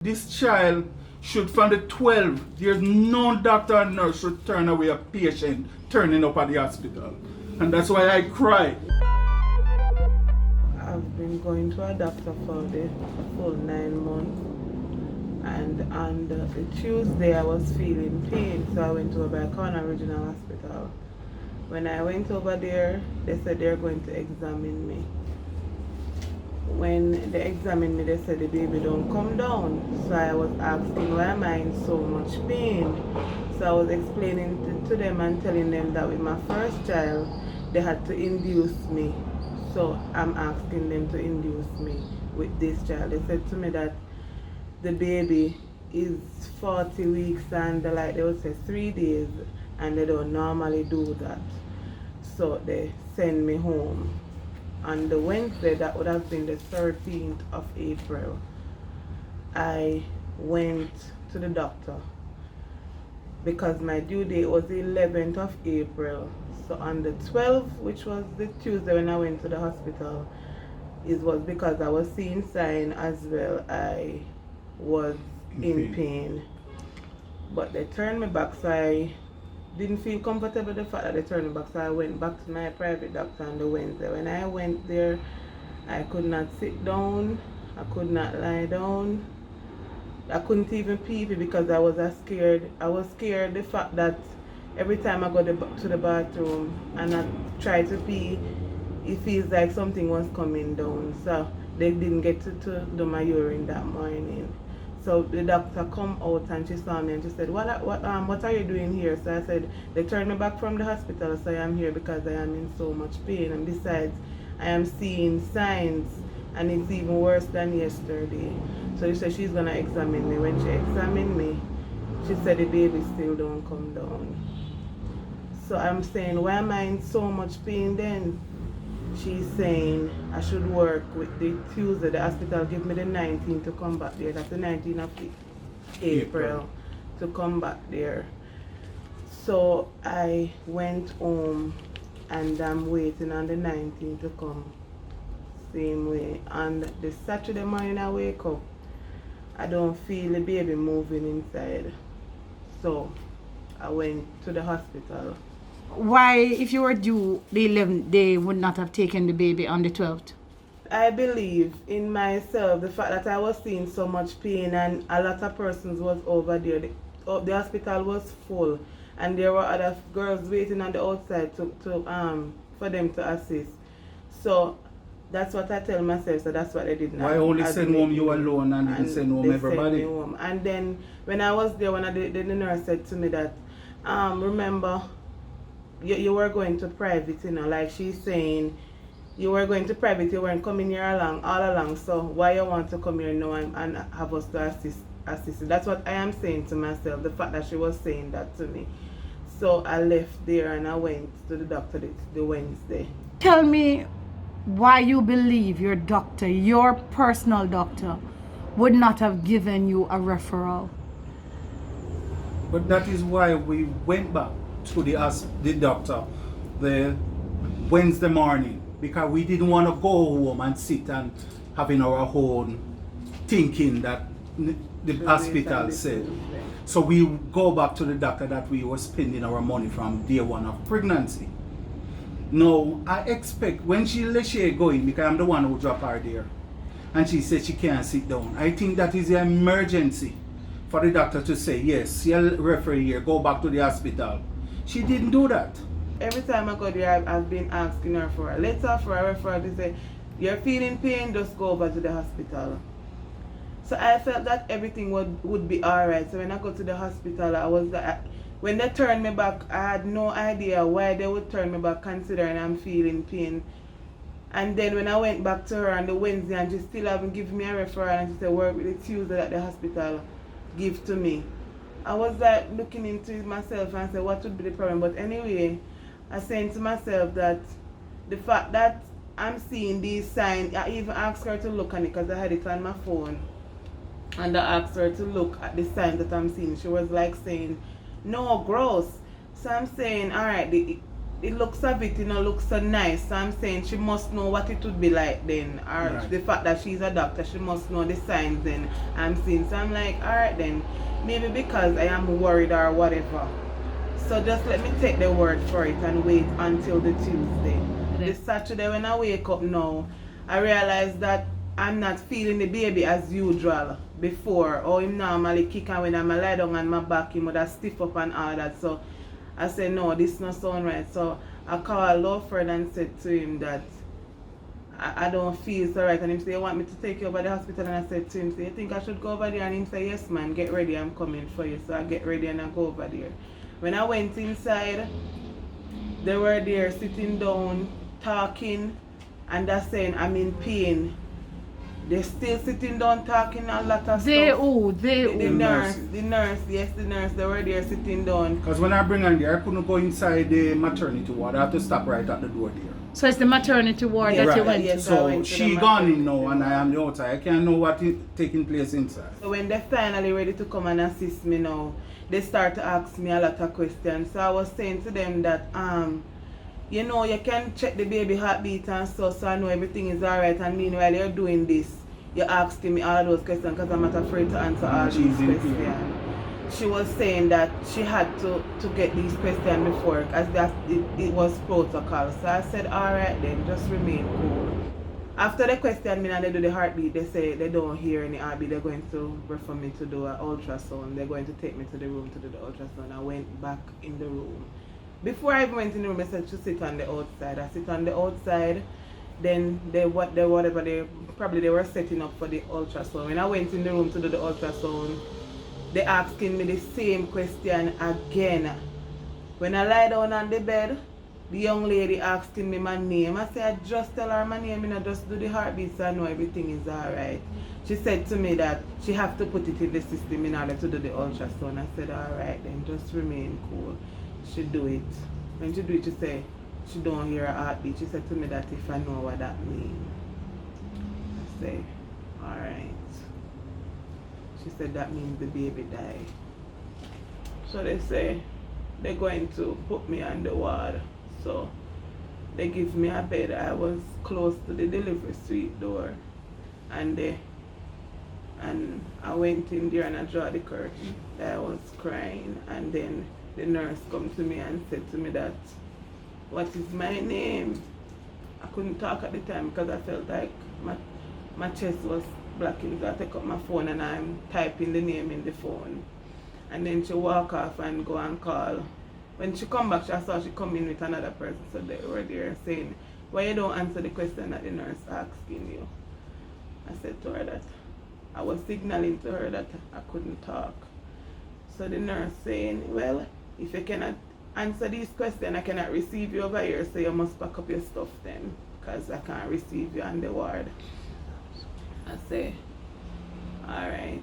This child should, from the 12, there's no doctor or nurse should turn away a patient turning up at the hospital. And that's why I cried. I've been going to a doctor for the full 9 months. And on the Tuesday I was feeling pain, so I went over to Cornwall Regional Hospital. When I went over there, they said they're going to examine me. When they examined me, they said the baby don't come down. So I was asking why am I in so much pain. So I was explaining to them and telling them that with my first child, they had to induce me. So I'm asking them to induce me with this child. They said to me that the baby is 40 weeks and they would say 3 days, and they don't normally do that. So they send me home. On the Wednesday, that would have been the 13th of April, I went to the doctor because my due date was the 11th of April. So on the 12th, which was the Tuesday when I went to the hospital, it was because I was seeing signs as well. I was in pain. But they turned me back, so I didn't feel comfortable with the fact that they turned me back, so I went back to my private doctor on the Wednesday. When I went there, I could not sit down, I could not lie down, I couldn't even pee because I was scared. I was scared the fact that every time I go to the bathroom and I try to pee, it feels like something was coming down. So they didn't get to do my urine that morning. So the doctor come out and she saw me and she said, what are you doing here? So I said, they turned me back from the hospital, so I am here because I am in so much pain. And besides, I am seeing signs and it's even worse than yesterday. So she said she's going to examine me. When she examined me, she said the baby still don't come down. So I'm saying, why am I in so much pain then? She's saying I should work with the Tuesday. The hospital give me the 19th to come back there. That's the 19th of April to come back there. So I went home and I'm waiting on the 19th to come. Same way. And the Saturday morning I wake up, I don't feel the baby moving inside. So I went to the hospital. Why, if you were due the 11th, they would not have taken the baby on the 12th? I believe in myself, the fact that I was seeing so much pain and a lot of persons was over there. The hospital was full and there were other girls waiting on the outside for them to assist. So that's what I tell myself, so that's what they did. Why only send home you alone and didn't send home everybody? Home. And then when I was there, the nurse said to me that, remember, you were going to private, like she's saying, you were going to private, you weren't coming here all along, so why you want to come here now and have us to assist you? That's what I am saying to myself, the fact that she was saying that to me. So I left there and I went to the doctor the Wednesday. Tell me why you believe your doctor, your personal doctor, would not have given you a referral. But that is why we went back to the doctor the Wednesday morning, because we didn't want to go home and sit and having our own thinking that the hospital said. So we go back to the doctor that we were spending our money from day one of pregnancy. Now I expect when she Lishae going, because I'm the one who dropped her there, and she said she can't sit down. I think that is an emergency for the doctor to say, yes, see a referee here, go back to the hospital. She didn't do that. Every time I go there, I've been asking her for a letter, for a referral. They say, you're feeling pain, just go over to the hospital. So I felt that everything would be alright. So when I go to the hospital, when they turned me back, I had no idea why they would turn me back considering I'm feeling pain. And then when I went back to her on the Wednesday and she still haven't given me a referral, and she said, work with the Tuesday that the hospital give to me. I was like looking into myself and said, what would be the problem? But anyway, I saying to myself that the fact that I'm seeing these signs, I even asked her to look on it because I had it on my phone. And I asked her to look at the signs that I'm seeing. She was like saying, no, gross. So I'm saying, all right, it looks of it, looks so nice. So I'm saying she must know what it would be like then. Or Right. the fact that she's a doctor, she must know the signs then I'm seeing. So I'm like, alright then, maybe because I am worried or whatever. So just let me take the word for it and wait until the Tuesday. This Saturday when I wake up now, I realize that I'm not feeling the baby as usual before. Or him normally kick and when I'm lie down on my back, him would have stiff up and all that. So I said, no, this not sound right. So I called Lawford and said to him that I don't feel so right. And him say, you want me to take you over the hospital? And I said to him, say, you think I should go over there? And him say, yes man, get ready, I'm coming for you. So I get ready and I go over there. When I went inside, they were there sitting down, talking, and they're saying, I'm in pain. They're still sitting down talking a lot of They stuff. who? The nurse, yes, the nurse, they were there sitting down. Because when I bring her there, I couldn't go inside the maternity ward. I have to stop right at the door there. So it's the maternity ward Yeah, that you Right. went yes. to. I So went to she the gone in maternity now and I am the outside. I can't know what is taking place inside. So when they're finally ready to come and assist me now, they start to ask me a lot of questions. So I was saying to them that, you can check the baby heartbeat and so I know everything is alright. And meanwhile you're doing this, you're asking me all those questions because I'm not afraid to answer all these She's in questions. pain. She was saying that she had to get these questions before as that it was protocol. So I said, alright then, just remain cool. After the question me and they do the heartbeat, they say they don't hear any heartbeat. They're going to refer me to do an ultrasound. They're going to take me to the room to do the ultrasound. I went back in the room. Before I even went in the room, I said to sit on the outside. I sit on the outside. Then they were setting up for the ultrasound. When I went in the room to do the ultrasound, they asking me the same question again. When I lie down on the bed, the young lady asking me my name. I said, I just tell her my name, just do the heartbeat so I know everything is alright. She said to me that she have to put it in the system in order to do the ultrasound. I said, alright then, just remain cool. She do it. When she do it, she say, she don't hear her heartbeat. She said to me that if I know what that means. I say, alright. She said that means the baby died. So they say they're going to put me on the ward. So they give me a bed. I was close to the delivery suite door. And I went in there and I draw the curtain. I was crying and then the nurse come to me and said to me that, what is my name? I couldn't talk at the time because I felt like my chest was blocking. So I take up my phone and I'm typing the name in the phone. And then she walk off and go and call. When she come back, I saw she come in with another person. So they were there saying, why you don't answer the question that the nurse asking you? I said to her that I was signaling to her that I couldn't talk. So the nurse saying, well, if you cannot answer these questions, I cannot receive you over here, so you must pack up your stuff then, because I can't receive you on the ward. I say, alright.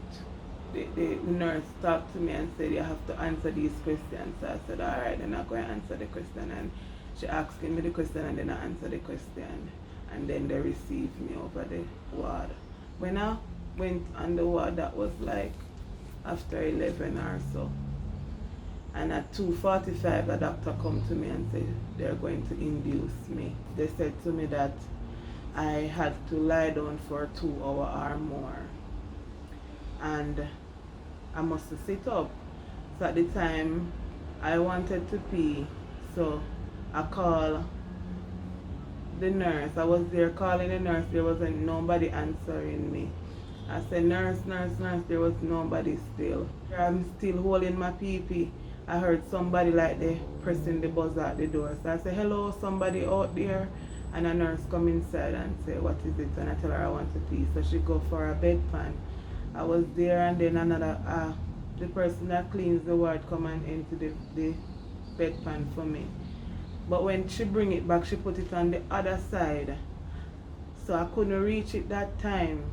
The nurse talked to me and said, you have to answer these questions. So I said, alright, then I'm going to answer the question. And she asked me the question and then I answered the question. And then they received me over the ward. When I went on the ward, that was like after 11 or so. And at 2:45, a doctor come to me and said they're going to induce me. They said to me that I had to lie down for 2 hours or more. And I must sit up. So at the time, I wanted to pee. So I called the nurse. I was there calling the nurse. There wasn't nobody answering me. I said, nurse, nurse, nurse. There was nobody still. I'm still holding my pee-pee. I heard somebody like they pressing the buzzer at the door. So I said, hello, somebody out there? And a nurse come inside and say, what is it? And I tell her I want to pee. So she go for a bedpan. I was there and then another, the person that cleans the ward come and empty the bedpan for me. But when she bring it back, she put it on the other side. So I couldn't reach it that time.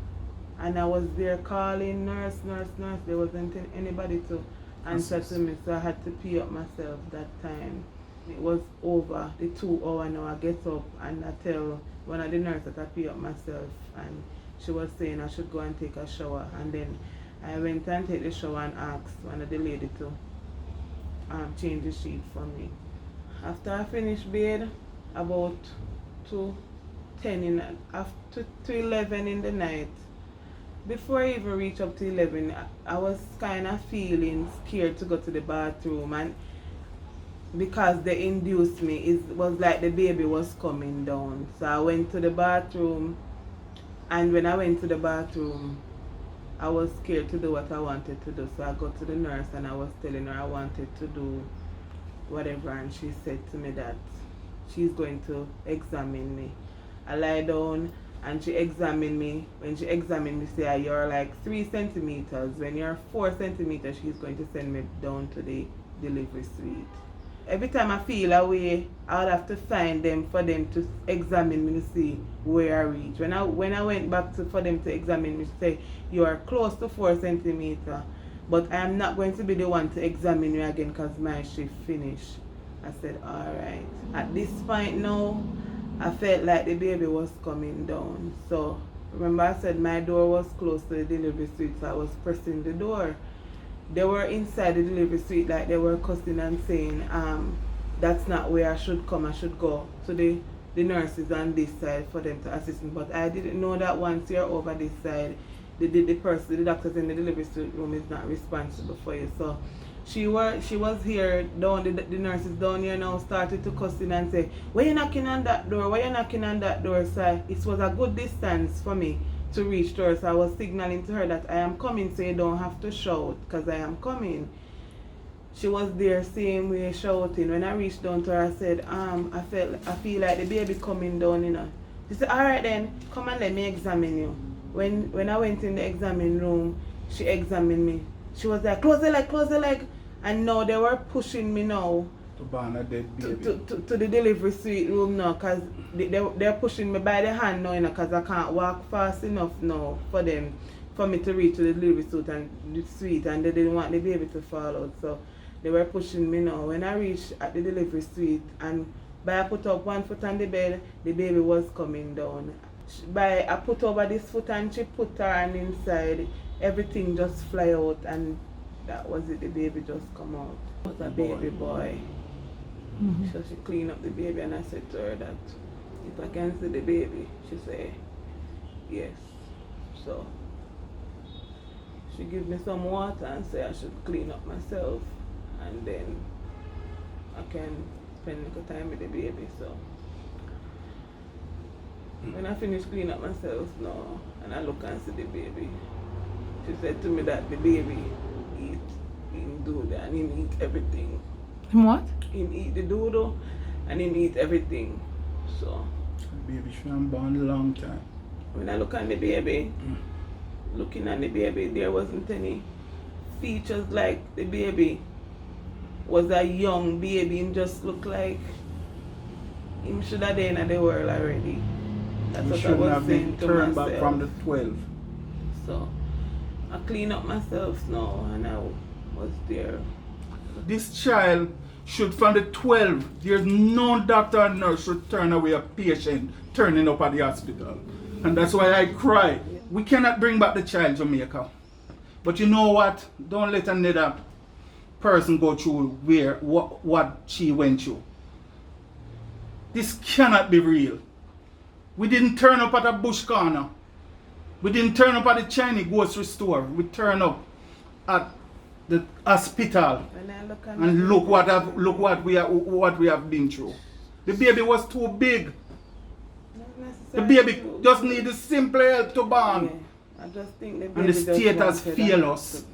And I was there calling nurse, nurse, nurse. There wasn't anybody to answer to me, so I had to pee up myself that time. It was over the 2 hours now. I get up and I tell one of the nurses that I pee up myself, and she was saying I should go and take a shower. And then I went and take the shower and asked one of the lady to change the sheet for me. After I finished bed, about 2:10 after 2:11 in the night. Before I even reached up to 11, I was kind of feeling scared to go to the bathroom, and because they induced me, it was like the baby was coming down. So I went to the bathroom, and when I went to the bathroom, I was scared to do what I wanted to do. So I got to the nurse and I was telling her I wanted to do whatever, and she said to me that she's going to examine me. I lie down and she examined me. When she examined me, she said, you're like 3 centimeters. When you're 4 centimeters, she's going to send me down to the delivery suite. Every time I feel a way, I would have to find them for them to examine me to see where I reach. When I went back for them to examine me, she said, you are close to 4 centimeters, but I am not going to be the one to examine you again because my shift finished. I said, alright. At this point now, I felt like the baby was coming down. So remember I said my door was close to the delivery suite, so I was pressing the door. They were inside the delivery suite, like they were cussing and saying, that's not where I should come, I should go to the nurses on this side for them to assist me. But I didn't know that once you're over this side, the doctors in the delivery suite room is not responsible for you. So she was here down, the nurses down here now started to cussing and say, why you knocking on that door, why you knocking on that door? So it was a good distance for me to reach to her, so I was signaling to her that I am coming, so you don't have to shout because I am coming. She was there same way shouting. When I reached down to her, I said, I feel like the baby coming down, you know. She said, alright then, come and let me examine you. When I went in the examining room, she examined me. She was like, close the leg. And now they were pushing me now To burn a dead baby. to the delivery suite room now, because they're pushing me by the hand now, you know, because I can't walk fast enough now for me to reach to the delivery suite, and they didn't want the baby to fall out. So they were pushing me now. When I reached at the delivery suite, and by I put up one foot on the bed, the baby was coming down. By I put over this foot and she put her hand inside, everything just fly out, and that was it, the baby just come out. It was a baby boy. Mhm. So she cleaned up the baby, and I said to her that if I can see the baby, she said yes. So she gave me some water and said I should clean up myself, and then I can spend a little time with the baby. So when I finished cleaning up myself now, and I look and see the baby, she said to me that the baby him doodle and him eat everything. What? Him eat the doodle and him eat everything. So The baby should have born a long time. when I look at the baby, looking at the baby, there wasn't any features like the baby was a young baby. Him just looked like him should have been in the world already. That's You what I shouldn't was have saying been to turned myself. back from the 12. So I clean up myself now, and I was there. This child should, from the 12, there's no doctor or nurse should turn away a patient turning up at the hospital. And that's why I cry. We cannot bring back the child, Jamaica. But you know what? Don't let another person go through what she went through. This cannot be real. We didn't turn up at a bush corner. We didn't turn up at the Chinese grocery store. We turned up at the hospital. When I look at And look what we have been through. The baby was too big. The baby just needed simple help to born. I just think the baby And the just state has wanted failed a- us.